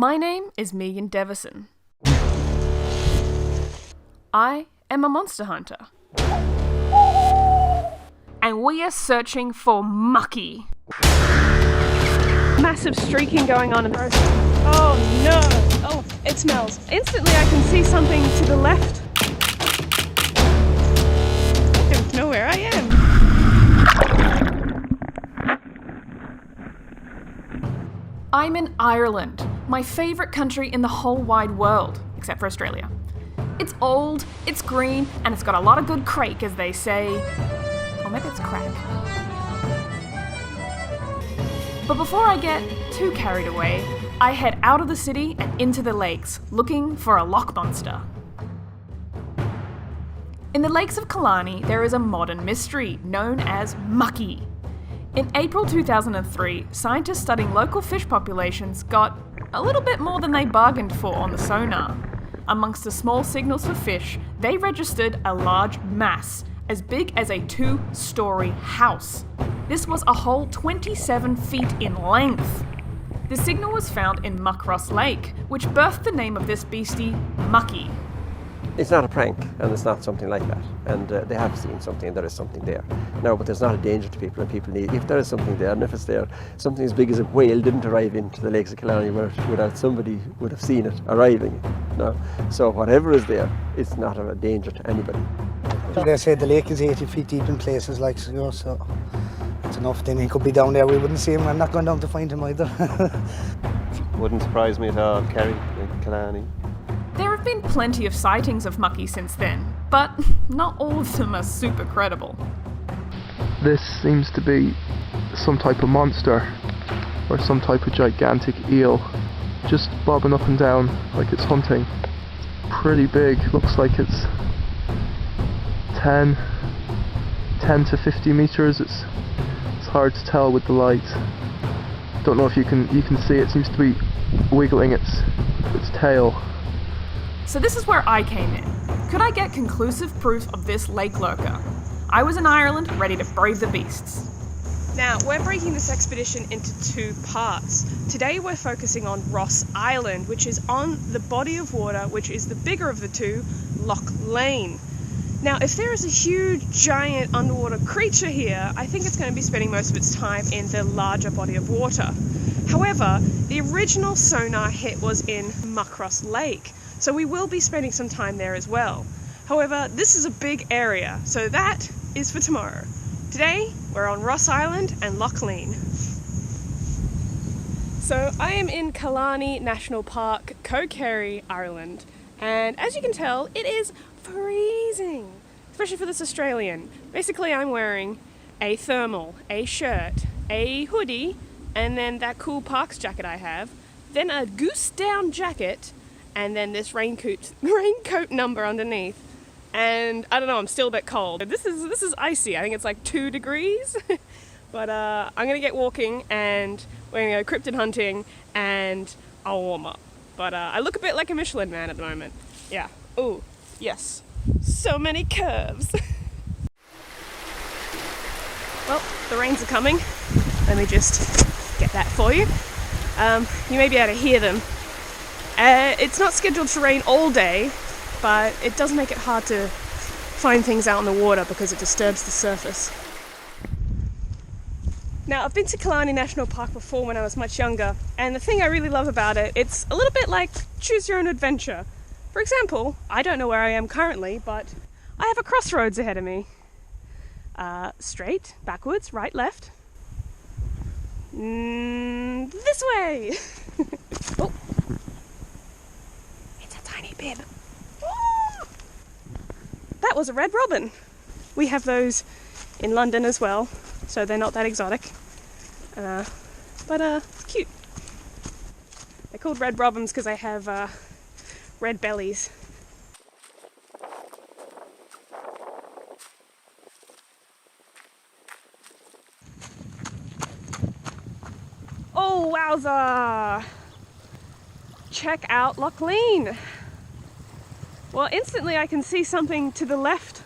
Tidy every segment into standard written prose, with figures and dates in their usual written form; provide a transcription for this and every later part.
My name is Megan Devison. I am a monster hunter. And we are searching for mucky. Massive streaking going on in the road. Oh no! Oh, it smells. Instantly I can see something to the left. I don't know where I am. I'm in Ireland, my favourite country in the whole wide world, except for Australia. It's old, it's green, and it's got a lot of good craic, as they say. Or maybe it's crack. But before I get too carried away, I head out of the city and into the lakes, looking for a loch monster. In the lakes of Kalani, there is a modern mystery known as mucky. In April 2003, scientists studying local fish populations got a little bit more than they bargained for on the sonar. Amongst the small signals for fish, they registered a large mass, as big as a 2-story house. This was a whole 27 feet in length. The signal was found in Muckross Lake, which birthed the name of this beastie, Mucky. It's not a prank, and it's not something like that. And they have seen something, and there is something there. No, but there's not a danger to people, and people need, if there is something there, and if it's there, something as big as a whale didn't arrive into the lakes of Kalani without somebody would have seen it arriving. No? So whatever is there, it's not a danger to anybody. They say the lake is 80 feet deep in places, like, you know, so it's enough. Then he could be down there, we wouldn't see him. I'm not going down to find him either. Wouldn't surprise me at all, Kerry, in Kalani. There have been plenty of sightings of mucky since then, but not all of them are super credible. This seems to be some type of monster, or some type of gigantic eel, just bobbing up and down like it's hunting. Pretty big, looks like it's 10 to 50 meters. It's hard to tell with the light. Don't know if you can see it. Seems to be wiggling its tail. So this is where I came in. Could I get conclusive proof of this lake lurker? I was in Ireland, ready to brave the beasts. Now, we're breaking this expedition into 2 parts. Today we're focusing on Ross Island, which is on the body of water, which is the bigger of the 2, Loch Lane. Now, if there is a huge, giant underwater creature here, I think it's going to be spending most of its time in the larger body of water. However, the original sonar hit was in Muckross Lake, so we will be spending some time there as well. However, this is a big area, so that is for tomorrow. Today, we're on Ross Island and Loch Lane. So I am in Kalani National Park, Kerry, Ireland, and as you can tell, it is freezing, especially for this Australian. Basically, I'm wearing a thermal, a shirt, a hoodie, and then that cool Parks jacket I have, then a goose down jacket, and then this raincoat number underneath. And I don't know, I'm still a bit cold. This is icy. I think it's like 2 degrees. But I'm gonna get walking and we're gonna go cryptid hunting and I'll warm up. But I look a bit like a Michelin man at the moment. Yeah. Ooh, yes. So many curves. Well, the rains are coming. Let me just get that for you. You may be able to hear them. It's not scheduled to rain all day, but it does make it hard to find things out in the water because it disturbs the surface. Now, I've been to Kalani National Park before when I was much younger, and the thing I really love about it, it's a little bit like choose your own adventure. For example, I don't know where I am currently, but I have a crossroads ahead of me. Straight, backwards, right, left. This way! Oh. It's a tiny bib. Ah! That was a red robin. We have those in London as well, so they're not that exotic. But it's cute. They're called red robins because they have red bellies. Oh, wowza! Check out Loch Lane. Well, instantly I can see something to the left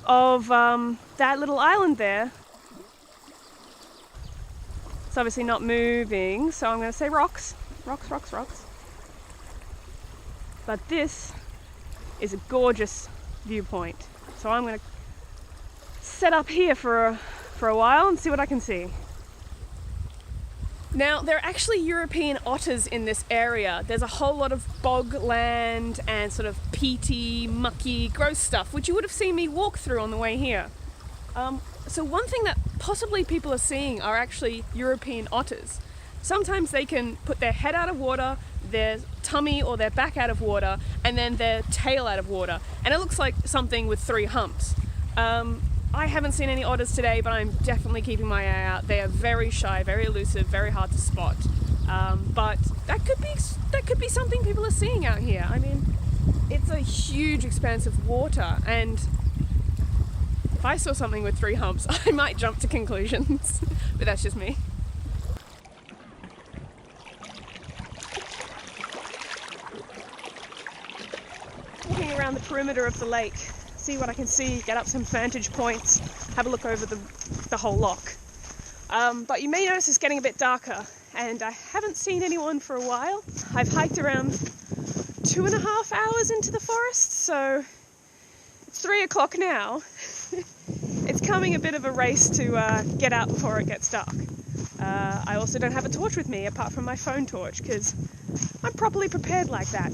of that little island there. It's obviously not moving, so I'm going to say rocks. Rocks, rocks, rocks. But this is a gorgeous viewpoint. So I'm going to set up here for a while and see what I can see. Now, there are actually European otters in this area. There's a whole lot of bog land and sort of peaty, mucky, gross stuff, which you would have seen me walk through on the way here. So one thing that possibly people are seeing are actually European otters. Sometimes they can put their head out of water, their tummy or their back out of water, and then their tail out of water. And it looks like something with 3 humps. I haven't seen any otters today, but I'm definitely keeping my eye out. They are very shy, very elusive, very hard to spot. But that could be something people are seeing out here. I mean, it's a huge expanse of water, and if I saw something with 3 humps, I might jump to conclusions. But that's just me. Walking around the perimeter of the lake, see what I can see, get up some vantage points, have a look over the whole loch. But you may notice it's getting a bit darker, and I haven't seen anyone for a while. I've hiked around 2.5 hours into the forest, so it's 3 o'clock now. It's coming a bit of a race to get out before it gets dark. I also don't have a torch with me apart from my phone torch, because I'm properly prepared like that.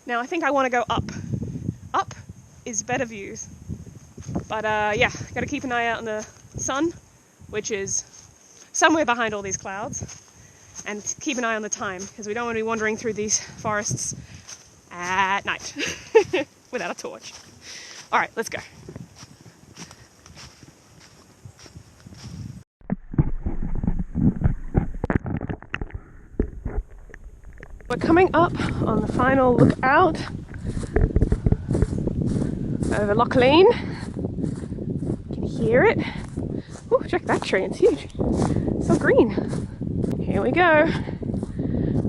Now I think I want to go up. Up is better views. But yeah, gotta keep an eye out on the sun, which is somewhere behind all these clouds, and keep an eye on the time, because we don't want to be wandering through these forests at night without a torch. Alright, let's go. We're coming up on the final lookout over Loch Lean. You can hear it. Oh, check that tree, it's huge. So green. Here we go.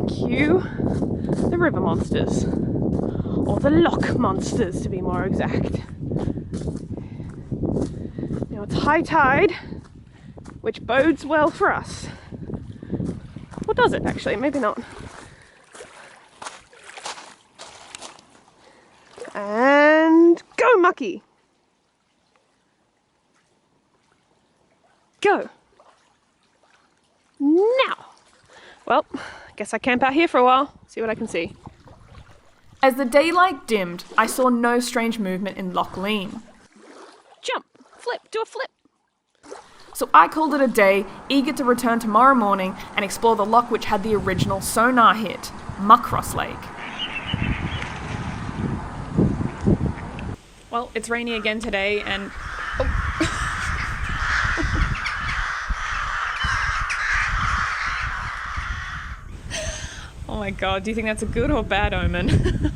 Cue the river monsters. Or the loch monsters, to be more exact. Now it's high tide, which bodes well for us. Or does it actually? Maybe not. And go, Mucky! Go! Now! Well, guess I camp out here for a while, see what I can see. As the daylight dimmed, I saw no strange movement in Loch Lean. Jump! Flip! Do a flip! So I called it a day, eager to return tomorrow morning and explore the loch which had the original sonar hit, Muckross Lake. Well, it's rainy again today, and... Oh my god, do you think that's a good or bad omen?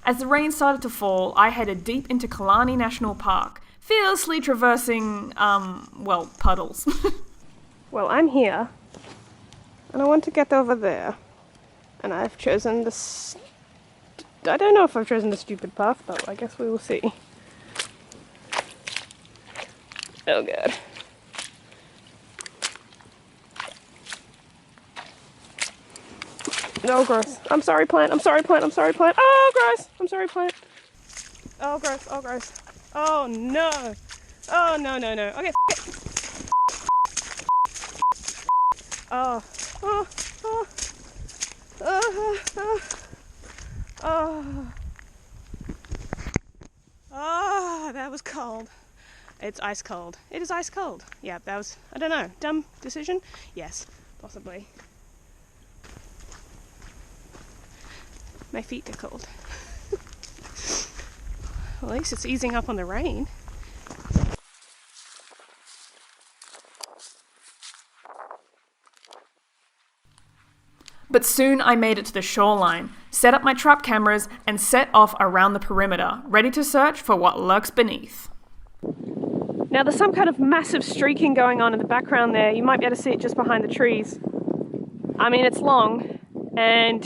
As the rain started to fall, I headed deep into Kalani National Park, fearlessly traversing, well, puddles. Well, I'm here, and I want to get over there, and I've chosen this... I don't know if I've chosen the stupid path, but I guess we will see. Oh god. Oh gross. I'm sorry plant, I'm sorry plant, I'm sorry plant. Oh gross. I'm sorry plant. Oh gross, oh gross. Oh no. Oh no, no, no. Okay, it. Oh. Oh. Oh. Oh. Oh. Oh. Oh, that was cold. It's ice cold. It is ice cold. Yeah, that was, I don't know, dumb decision? Yes, possibly. My feet are cold. Well, at least it's easing up on the rain. But soon I made it to the shoreline, set up my trap cameras, and set off around the perimeter, ready to search for what lurks beneath. Now there's some kind of massive streaking going on in the background there. You might be able to see it just behind the trees. I mean, it's long, and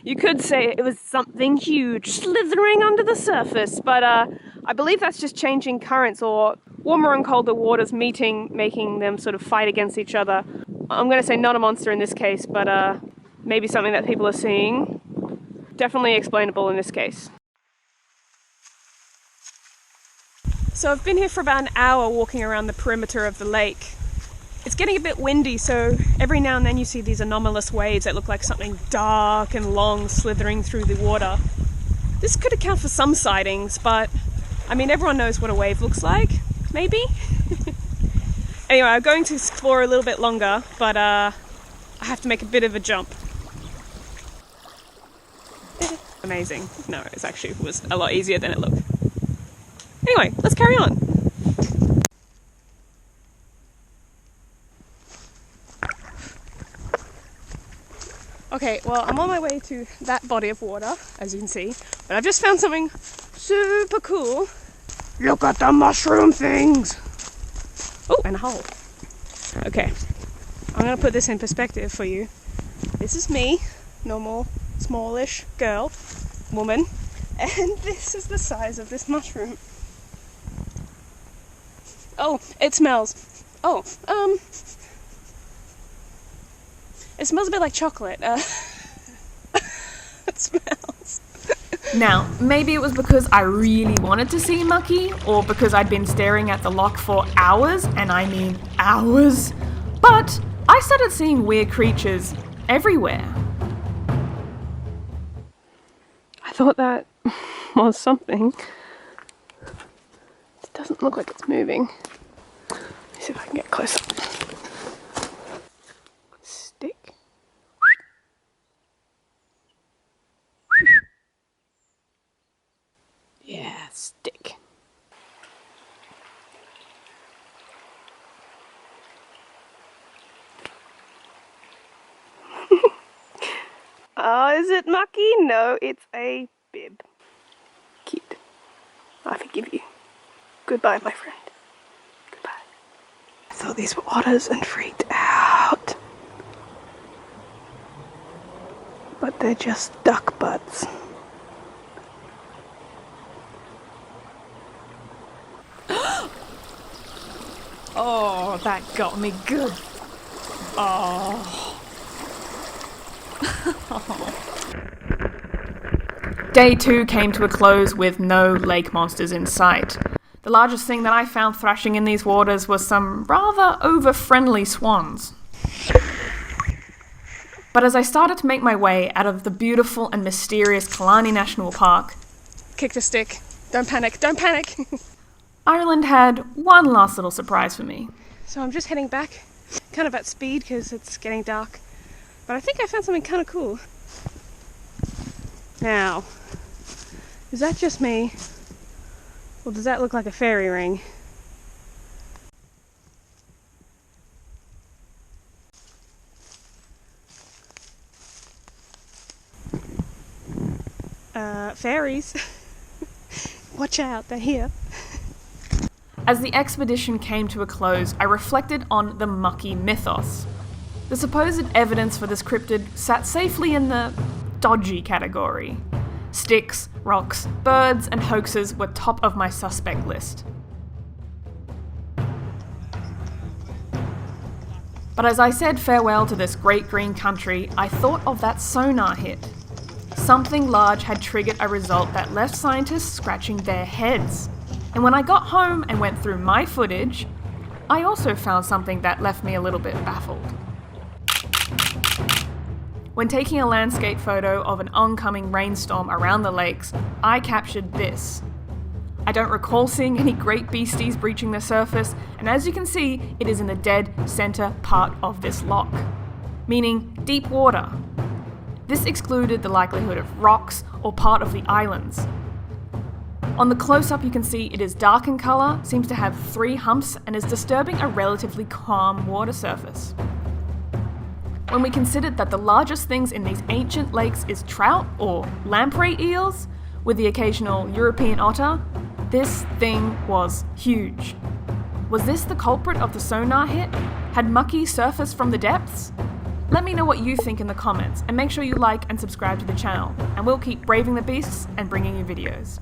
you could say it was something huge slithering under the surface, but I believe that's just changing currents or warmer and colder waters meeting, making them sort of fight against each other. I'm going to say not a monster in this case, but maybe something that people are seeing. Definitely explainable in this case. So I've been here for about an hour walking around the perimeter of the lake. It's getting a bit windy, so every now and then you see these anomalous waves that look like something dark and long slithering through the water. This could account for some sightings, but I mean, everyone knows what a wave looks like, maybe? Anyway, I'm going to explore a little bit longer, but I have to make a bit of a jump. Amazing. No, it was a lot easier than it looked. Anyway, let's carry on. Okay, well, I'm on my way to that body of water, as you can see, but I've just found something super cool. Look at the mushroom things! Oh, and a hole. Okay, I'm gonna put this in perspective for you. This is me, normal, smallish girl, woman, and this is the size of this mushroom. Oh, it smells. Oh, it smells a bit like chocolate. It smells. Now, maybe it was because I really wanted to see Mucky, or because I'd been staring at the loch for hours, and I mean hours, but I started seeing weird creatures everywhere. I thought that was something. It doesn't look like it's moving. Let me see if I can get closer. Stick. Yeah, stick. Oh, is it Mucky? No, it's a bib. Cute. I forgive you. Goodbye, my friend. Goodbye. I thought these were otters and freaked out. But they're just duck butts. Oh, that got me good. Oh. Day 2 came to a close with no lake monsters in sight. The largest thing that I found thrashing in these waters was some rather over-friendly swans. But as I started to make my way out of the beautiful and mysterious Kalani National Park, kicked a stick. Don't panic, don't panic! Ireland had one last little surprise for me. So I'm just heading back, kind of at speed because it's getting dark. But I think I found something kind of cool. Now, is that just me? Or does that look like a fairy ring? Fairies. Watch out, they're here. As the expedition came to a close, I reflected on the Mucky mythos. The supposed evidence for this cryptid sat safely in the dodgy category. Sticks, rocks, birds, and hoaxes were top of my suspect list. But as I said farewell to this great green country, I thought of that sonar hit. Something large had triggered a result that left scientists scratching their heads. And when I got home and went through my footage, I also found something that left me a little bit baffled. When taking a landscape photo of an oncoming rainstorm around the lakes, I captured this. I don't recall seeing any great beasties breaching the surface, and as you can see, it is in the dead center part of this loch, meaning deep water. This excluded the likelihood of rocks or part of the islands. On the close-up you can see it is dark in colour, seems to have 3 humps, and is disturbing a relatively calm water surface. When we considered that the largest things in these ancient lakes is trout or lamprey eels, with the occasional European otter, this thing was huge. Was this the culprit of the sonar hit? Had Mucky surfaced from the depths? Let me know what you think in the comments, and make sure you like and subscribe to the channel, and we'll keep braving the beasts and bringing you videos.